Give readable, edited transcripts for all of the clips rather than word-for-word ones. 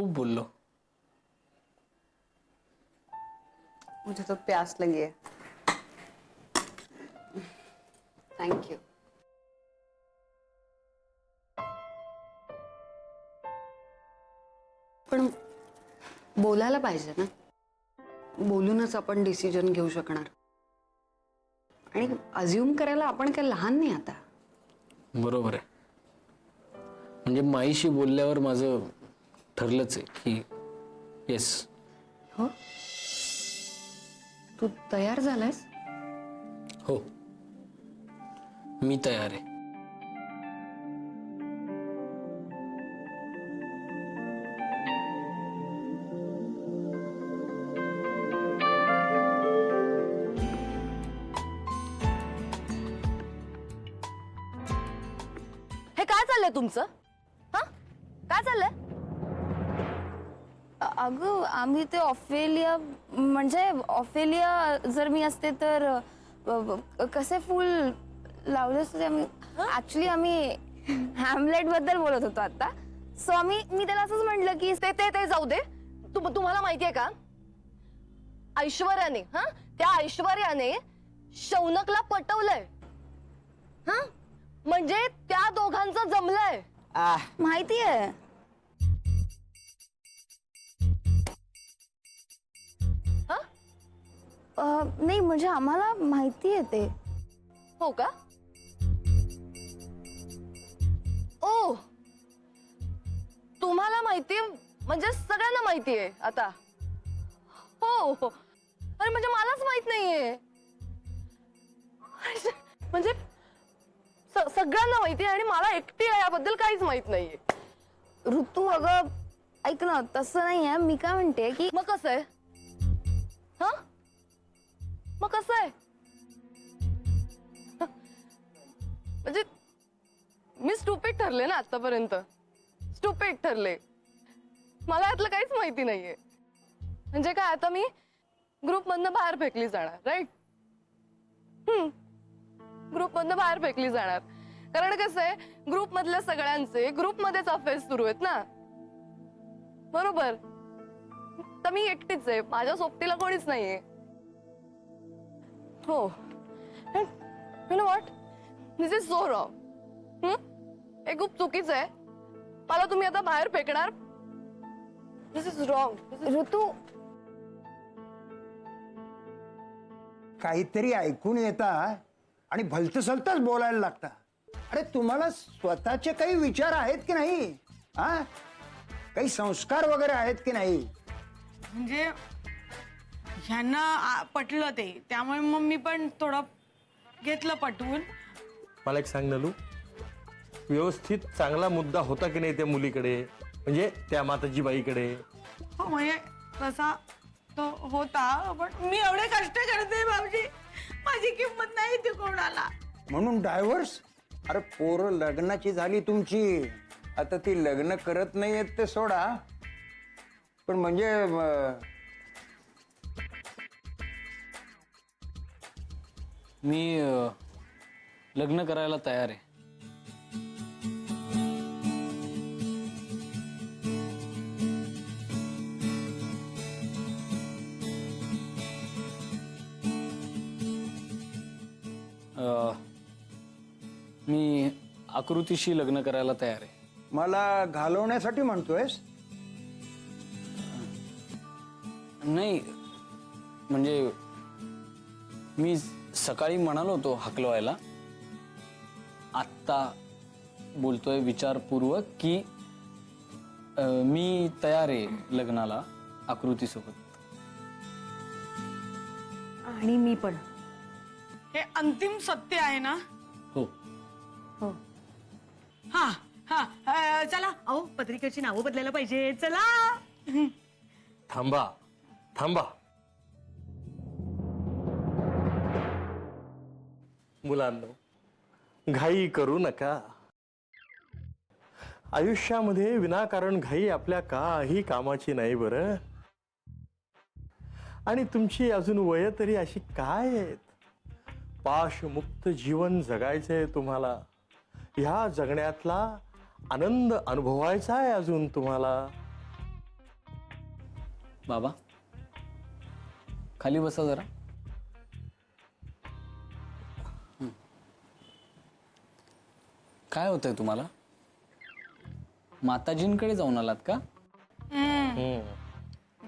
खूप बोललो. मुझे तो प्यास लगी है. Thank you. पण बोलायला पाहिजे ना. बोलूनच आपण डिसिजन घेऊ शकणार. आणि अज्युम करायला आपण काय लहान नाही आता. बरोबर आहे. म्हणजे माईशी बोलल्यावर माझं ठरलंच आहे की येस. हो, तू तयार झालायस? हो, मी तयार आहे. हे काय चाललंय तुमचं? हा, काय चाललंय? अगं आम्ही ते ऑफेलिया म्हणजे ऑफेलिया जर मी असते तर कसे फूल लावले असते. आम्ही ऍक्च्युली आम्ही हॅमलेट बद्दल बोलत होतो आता. सो मी त्याला असंच म्हटलं की ते ते ते जाऊ दे. तुम्हाला माहितीये का, ऐश्वर्याने त्या ऐश्वर्याने शौनकला पटवलंय. हा, म्हणजे त्या दोघांचं जमलंय. माहितीये. नाही म्हणजे आम्हाला माहिती आहे ते. हो का? ओ, तुम्हाला माहितीये म्हणजे सगळ्यांना माहितीये आता. हो हो. अरे म्हणजे मलाच माहित नाहीये. म्हणजे सगळ्यांना माहितीये आणि मला एकटी याबद्दल काहीच माहित नाहीये. ऋतू अगं ऐक ना, तसं नाहीये. मी काय म्हणते की मग कसं आहे? हा, मग कसं आहे? म्हणजे मी स्टुपिड ठरले ना आतापर्यंत. स्टुपिड ठरले. मला यातलं काहीच माहिती नाहीये. म्हणजे काय, आता मी ग्रुप मधनं बाहेर फेकली जाणार. राईट? ग्रुप मधनं बाहेर फेकली जाणार. कारण कसं आहे, ग्रुप मधल्या सगळ्यांचे ग्रुप मध्येच अफेअर्स सुरू आहेत ना. बरोबर. तर मी एकटीच आहे. माझ्या सोबतीला कोणीच नाहीये. हो. You know what, this is so wrong. हे खूप चुकीचं आहे. मला तुम्ही आता बाहेर फेकणार. दिस इज रॉंग. ऋतू काहीतरी ऐकून येता आणि भलतसलतच बोलायला लागता. अरे तुम्हाला स्वतःचे काही विचार आहेत की नाही? हा, काही संस्कार वगैरे आहेत की नाही? म्हणजे ह्यांना पटलं ते, त्यामुळे मग मी पण थोडं घेतलं पटवून. मला एक सांग नलू, व्यवस्थित चांगला मुद्दा होता की नाही त्या मुलीकडे, म्हणजे त्या माताजी बाईकडे? हो म्हणजे तसा तो होता, पण मी एवढे कष्ट करते भाऊजी, माझी किंमत नाही ती कोणाला. म्हणून डायव्हर्स? अरे पोरं लग्नाची झाली तुमची, आता ती लग्न करत नाहीयेत ते सोडा, पण म्हणजे मी लग्न करायला तयार आहे. मी आकृतीशी लग्न करायला तयार आहे. मला घालवण्यासाठी म्हणतोयस? नाही म्हणजे मी सकाळी म्हणालो होतो हकलवायला. आत्ता बोलतोय विचारपूर्वक की मी तयार आहे लग्नाला आकृतीसोबत. आणि मी पण. हे अंतिम सत्य आहे ना? हो. हो. हा हा, चला अहो पत्रिकेची नावं बदलायला पाहिजे. चला. थांबा थांबा, मुलांनो घाई करू नका. आयुष्यामध्ये विनाकारण घाई आपल्या काही कामाची नाही बरं. आणि तुमची अजून वय तरी अशी काय आहेत? पाशमुक्त जीवन जगायचंय तुम्हाला. ह्या जगण्यातला आनंद अनुभवायचा आहे अजून तुम्हाला. बाबा खाली बसा जरा. काय होतंय तुम्हाला? माताजींकडे जाऊन आलात का?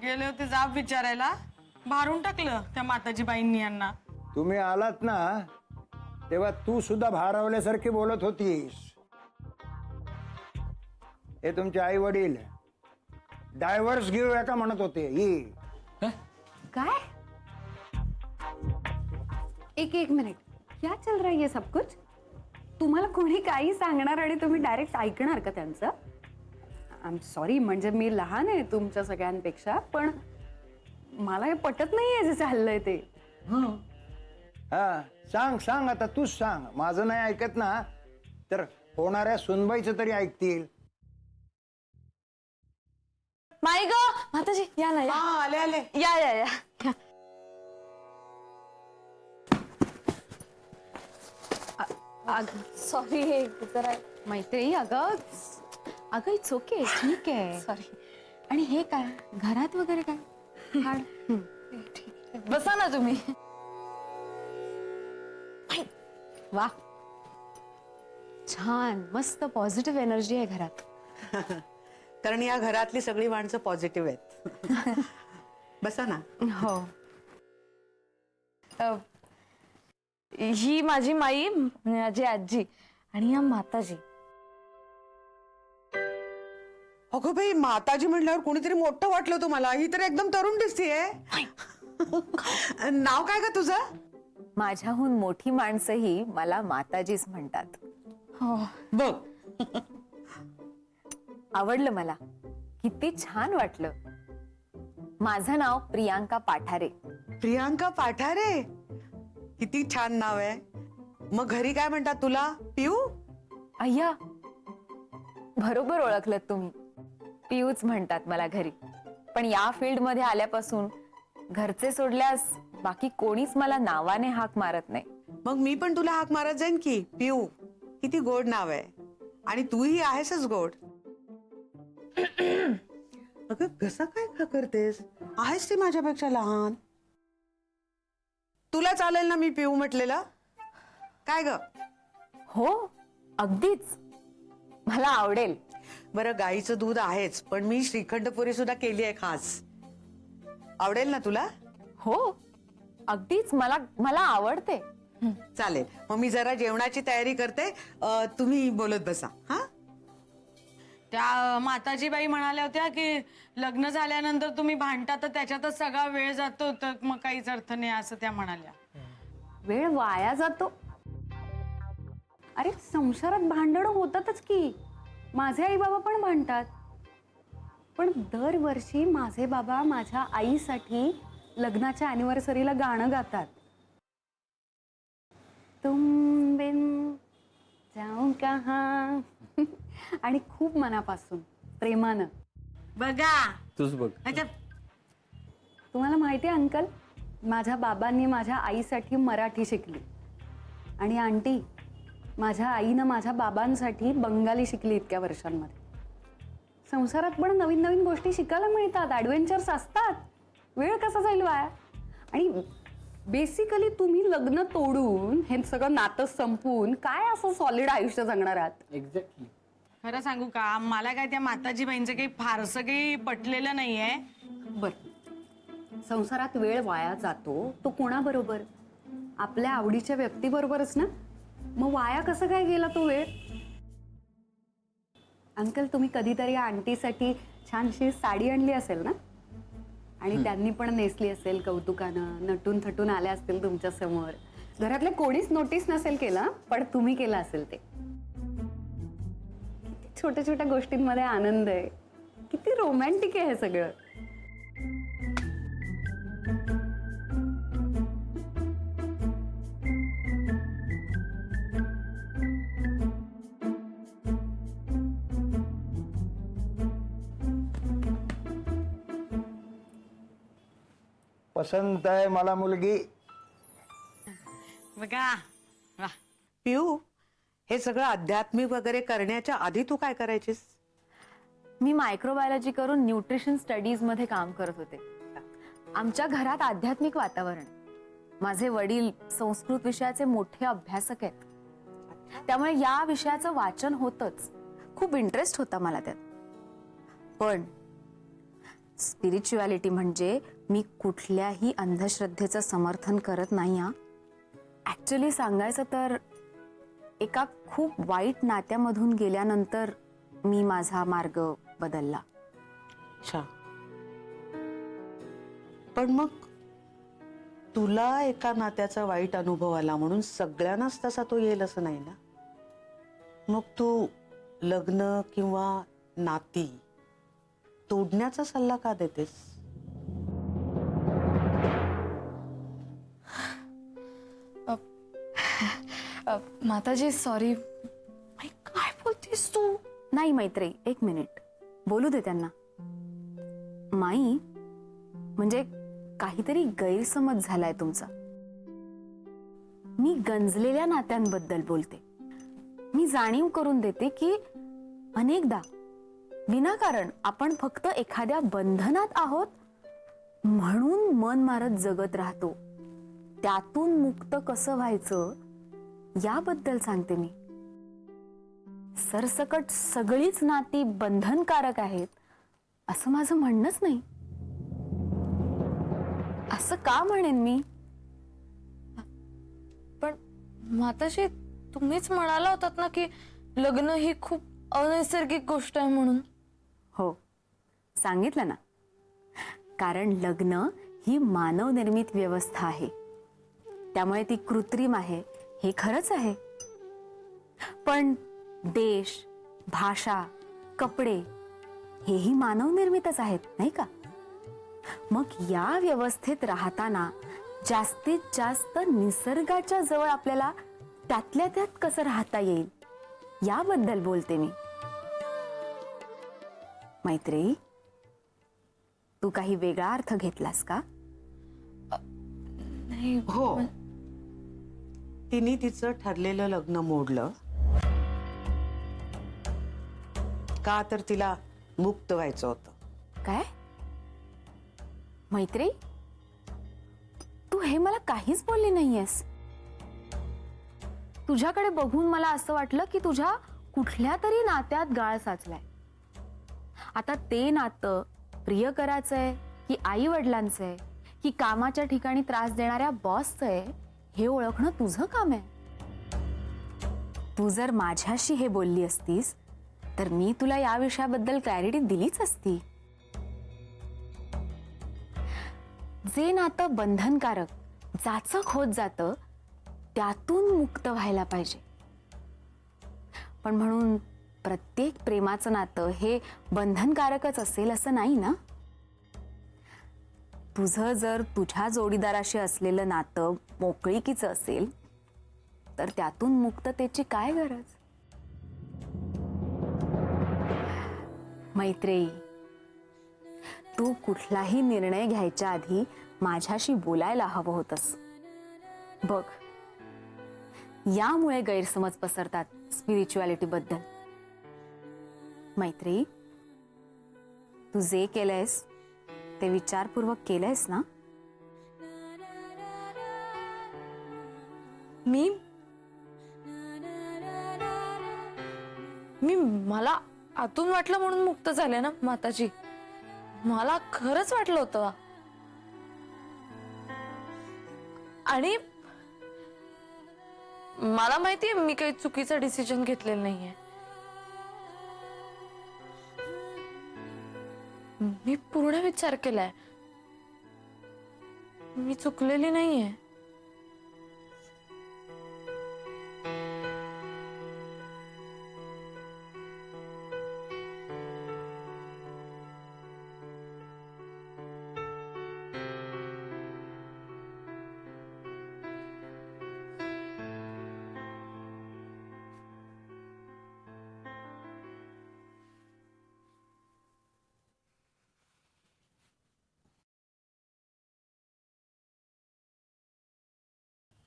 गेले होते जाब विचारायला, भारून टाकलं त्या माताजी बाईंनी यांना. तुम्ही आलात ना तेव्हा तू सुद्धा भारावल्यासारखी बोलत होतीस. हे तुमचे आई वडील डायव्हर्स घेऊया का म्हणत होते. ही काय? एक मिनिट, क्या चल रहा है ये सब कुछ? तुम्हाला कोणी काही सांगणार आणि तुम्ही डायरेक्ट ऐकणार का त्यांचं? आय एम सॉरी, म्हणजे मी लहान आहे तुमच्या सगळ्यांपेक्षा, पण मला हे पटत नाहीये जे चाललंय ते. हा सांग सांग, आता तूच सांग. माझं नाही ऐकत ना तर होणाऱ्या सुनबाईचं तरी ऐकतील. माई ग माताजी या ना या हा आले आले. या या या सॉरी हे जरा मैत्री, अगं इट्स ओके, ठीक आहे. सॉरी. आणि हे काय घरात वगैरे काय? बसा ना तुम्ही. वा, छान, मस्त पॉझिटिव्ह एनर्जी आहे घरात. कारण या घरातली सगळी माणसं पॉझिटिव्ह आहेत. बसा ना. हो. ही माझी माई, माझी आजी आणि या माताजी. अगं बाई, माताजी म्हणल्यावर कोणीतरी मोठं वाटलं तुम्हाला. ही तर एकदम तरुण दिसतीये. नाव काय ग तुझं? माझ्याहून मोठी माणसंही मला माताजीच म्हणतात. बघ. आवडलं मला, किती छान वाटलं. माझं नाव प्रियांका पाठारे. प्रियांका पाठारे, किती छान नाव आहे. मग घरी काय म्हणतात तुला? पिऊ? अय्या, बरोबर ओळखलं तुम्ही. पियूच म्हणतात मला घरी. पण या फील्ड मध्ये आल्यापासून घरचे सोडल्यास बाकी कोणीच मला नावाने हाक मारत नाही. मग मी पण तुला हाक मारत जाईन की. पिऊ किती गोड नाव आहे. आणि तूही आहेसच गोड. अगं कसं काय करतेस? आहेस ती माझ्यापेक्षा लहान. तुला चालेल ना मी पिऊ म्हटलेलं? काय ग? हो, अगदीच, मला आवडेल. बरं, गाईचं दूध आहेच, पण मी श्रीखंडपुरी सुद्धा केली आहे खास. आवडेल ना तुला? हो, अगदीच, मला आवडते. चालेल, मग मी जरा जेवणाची तयारी करते. तुम्ही बोलत बसा. हा, त्या माताजी बाई म्हणाल्या होत्या की लग्न झाल्यानंतर तुम्ही भांडता तर त्याच्यातच सगळा वेळ जातो, तर मग काहीच अर्थ नाही असं त्या म्हणाल्या. वेळ वाया जातो? अरे संसारात भांडणं होतातच की. माझे आई बाबा पण भांडतात, पण दरवर्षी माझे बाबा माझ्या आईसाठी लग्नाच्या अॅनिव्हर्सरीला गाणं गातात. तुम बिन जाऊ कहां. आणि खूप मनापासून, प्रेमानं. बघा तूच बघ. अच्छा, तुम्हाला माहिती आहे अंकल, माझ्या बाबांनी माझ्या आईसाठी मराठी शिकली आणि आंटी माझ्या आईनं माझ्या बाबांसाठी बंगाली शिकली इतक्या वर्षांमध्ये. संसारात पण नवीन नवीन गोष्टी शिकायला मिळतात, ॲडव्हेंचर्स असतात. वेळ कसा जाईल वाया? आणि बेसिकली तुम्ही लग्न तोडून हे सगळं नातं संपवून काय असं सॉलिड आयुष्य जगणार आहात? एक्झॅक्टली. खरं सांगू का, मला काय त्या माताजी बाईंचं काही फारसं काही पटलेलं नाहीये. बरं, संसारात वेळ वाया जातो तो कोणाबरोबर? आपल्या आवडीच्या व्यक्तीबरोबरच ना. मग वाया कसं काय गेला तो वेळ? अंकल, तुम्ही कधीतरी आंटीसाठी छानशी साडी आणली असेल ना, आणि त्यांनी पण नेसली असेल कौतुकानं, नटून थटून आल्या असतील तुमच्या समोर. घरातले कोणीच नोटीस नसेल केलं, पण तुम्ही केलं असेल ते. किती छोट्या छोट्या गोष्टींमध्ये आनंद आहे. किती रोमॅन्टिक आहे हे सगळं. पसंत आहे मला मुलगी. बघा वा. पिऊ, हे सगळं आध्यात्मिक वगैरे करण्याच्या आधी तू काय करायचीस? मी मायक्रोबायोलॉजी करून न्यूट्रिशन स्टडीज मध्ये काम करत होते. आमच्या घरात आध्यात्मिक वातावरण. माझे वडील संस्कृत विषयाचे मोठे अभ्यासक आहेत. त्यामुळे या विषयाचं वाचन होतच. खूप इंटरेस्ट होता मला त्यात. पण स्पिरिच्युअलिटी म्हणजे मी कुठल्याही अंधश्रद्धेचं समर्थन करत नाही. हा ऍक्च्युली सांगायचं तर एका खूप वाईट नात्यामधून गेल्यानंतर मी माझा मार्ग बदलला. अच्छा, पण मग तुला एका नात्याचा वाईट अनुभव आला म्हणून सगळ्यांनाच तसा तो येईल असं नाही ना. मग तू लग्न किंवा नाती तोडण्याचा सल्ला का देतेस? माताजी सॉरी. काय बोलतेस तू? नाही मैत्री, एक मिनिट बोलू दे त्यांना. माई, म्हणजे काहीतरी गैरसमज झालाय तुमचा. मी गंजलेल्या नात्यांबद्दल बोलते. मी जाणीव करून देते की अनेकदा विनाकारण आपण फक्त एखाद्या बंधनात आहोत म्हणून मन मारत जगत राहतो. त्यातून मुक्त कसं व्हायचं याबद्दल सांगते मी. सरसकट सगळीच नाती बंधनकारक आहेत असं माझं म्हणणंच नाही. असं का म्हणेन मी? पण माताजी तुम्हीच म्हणाला होतात ना की लग्न ही खूप अनैसर्गिक गोष्ट आहे म्हणून. हो, सांगितलं ना. कारण लग्न ही मानवनिर्मित व्यवस्था आहे. त्यामुळे ती कृत्रिम आहे हे खरंच आहे. पण देश, भाषा, कपडे हेही मानवनिर्मितच आहेत, नाही का? मग या व्यवस्थेत राहताना जास्तीत जास्त निसर्गाच्या जवळ आपल्याला त्यातल्या त्यात कसं राहता येईल याबद्दल बोलते मी. मैत्री, तू काही वेगळा अर्थ घेतलास का? हो, तिने तिचं ठरलेलं लग्न मोडलं का तर तिला मुक्त व्हायचं होतं. काय मैत्री, तू हे मला काहीच बोलली नाहीयेस. तुझ्याकडे बघून मला असं वाटलं की तुझ्या कुठल्या तरी नात्यात गाळ साचलाय. आता ते नातं प्रियकराचंय की आई वडिलांचंय की कामाच्या ठिकाणी त्रास देणाऱ्या बॉसचंय हे ओळखणं तुझं काम आहे. तू जर माझ्याशी हे बोलली असतीस तर मी तुला या विषयाबद्दल क्लॅरिटी दिलीच असती. जे नातं बंधनकारक जाचक होत जातं त्यातून मुक्त व्हायला पाहिजे. पण म्हणून प्रत्येक प्रेमाचं नातं हे बंधनकारकच असेल असं नाही ना. तुझं जर तुझ्या जोडीदाराशी असलेलं नातं मोकळीकीचं असेल तर त्यातून मुक्ततेची काय गरज? मैत्री, तू कुठलाही निर्णय घ्यायच्या आधी माझ्याशी बोलायला हवं होतंस. बघ, यामुळे गैरसमज पसरतात स्पिरिच्युअलिटी बद्दल. मैत्री, तू जे केलंयस ते विचारपूर्वक केलंयस ना? मी मला आतून वाटलं म्हणून मुक्त झाले ना माताजी. मला खरंच वाटलं होतं. आणि मला माहितीये मी काही चुकीचा डिसिजन घेतलेला नाहीये. मी पूर्ण विचार केलाय. मी चुकलेली नाहीये.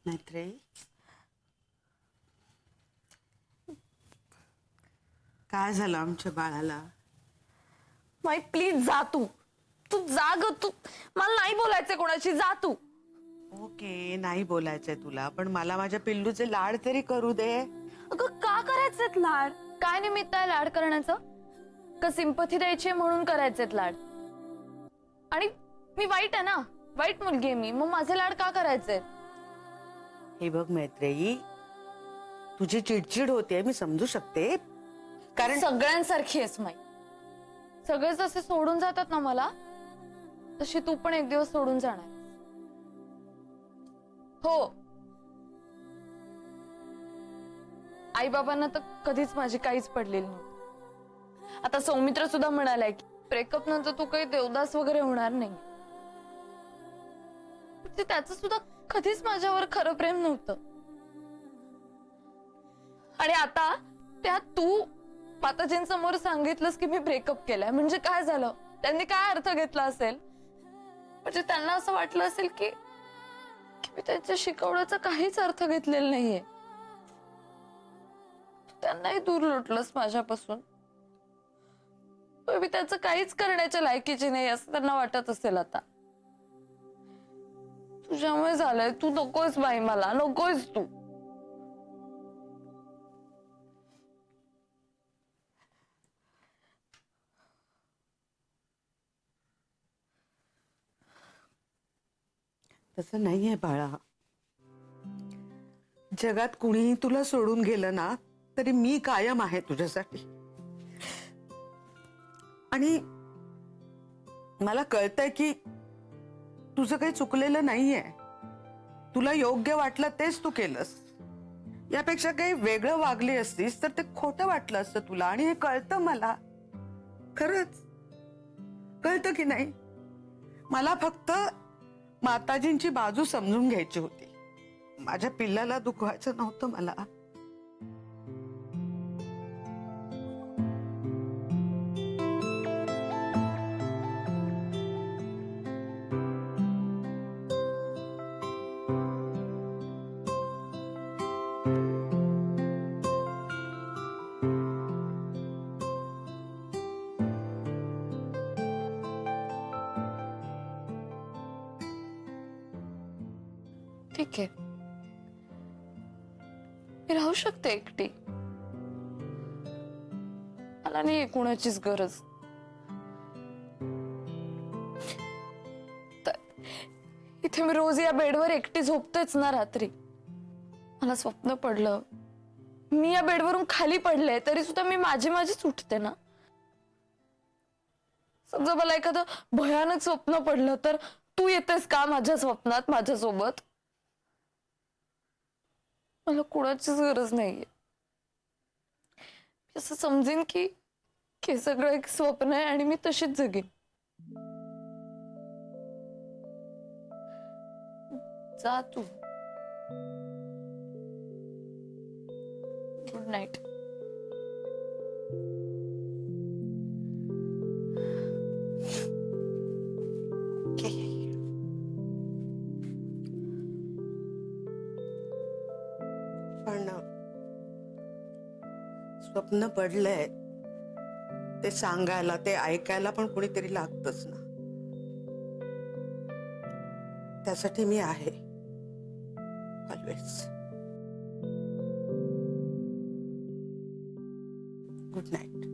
मैत्री, काय झालं आमच्या बाळाला? माई प्लीज जा तू. तू जा ग, तू मला नाही बोलायचंय कोणाशी, जा तू. ओके, नाही बोलायचंय तुला, पण मला माझ्या पिल्लूचे लाड तरी करू दे. अगं का करायचेत लाड? काय निमित्त आहे लाड करण्याचं? का सिंपथी द्यायची म्हणून करायचेत लाड? आणि मी वाईट आहे ना, वाईट मुलगी आहे मी, मग माझे लाड का करायचे? हे बघ मैत्रेयी, तुझी चिडचिड होते मी समजू शकते, कारण सगळ्यांसारखी आहेस माई. सगळेच असे सोडून जातात ना मला, तशी तू पण एक दिवस सोडून जाणार. हो, आई बाबांना तर कधीच माझी काहीच पडलेली नव्हती. आता सौमित्र सुद्धा म्हणालाय की ब्रेकअप नंतर तू काही देवदास वगैरे होणार नाही. त्याचं सुद्धा कधीच माझ्यावर खरं प्रेम नव्हतं. आणि आता त्यात तू माताजींसमोर सांगितलंस की मी ब्रेकअप केलाय, म्हणजे काय झालं? त्यांनी काय अर्थ घेतला असेल? म्हणजे त्यांना असं वाटलं असेल की मी त्यांच्या शिकवण्याचा काहीच अर्थ घेतलेला नाहीये. त्यांनाही दूर लोटलंस माझ्यापासून. मी त्याचं काहीच करण्याच्या लायकीची नाही असं त्यांना वाटत असेल आता. तुझ्यामुळे झालंय. तू नकोस बाई, मला नकोस तू. तसं नाहीये बाळा. जगात कुणीही तुला सोडून गेलं ना तरी मी कायम आहे तुझ्यासाठी. आणि मला कळतंय की तुझं काही चुकलेलं नाहीये. तुला योग्य वाटलं तेच तू केलंस. यापेक्षा काही वेगळं वागली असतीस तर ते खोटं वाटलं असतं तुला. आणि हे कळतं मला, खरंच कळतं की नाही. मला फक्त माताजींची बाजू समजून घ्यायची होती. माझ्या पिल्लाला दुखवायचं नव्हतं मला. ठीक आहे, मी राहू शकते एकटी. मला नाही कुणाचीच गरज. इथे मी रोज या बेडवर एकटी झोपतेच ना रात्री. मला स्वप्न पडलं, मी या बेडवरून खाली पडले तरी सुद्धा मी माझीच उठते ना. समजा मला एखादं भयानक स्वप्न पडलं तर तू येतेस का माझ्या स्वप्नात माझ्यासोबत? मला कुणाचीच गरज नाहीये. असं समजेन की हे सगळं एक स्वप्न आहे आणि मी तशीच जगेन. जा तू. Good night. पण स्वप्न पडलंय ते सांगायला, ते ऐकायला पण कोणीतरी लागतच ना. त्यासाठी मी आहे ऑलवेज. Good night.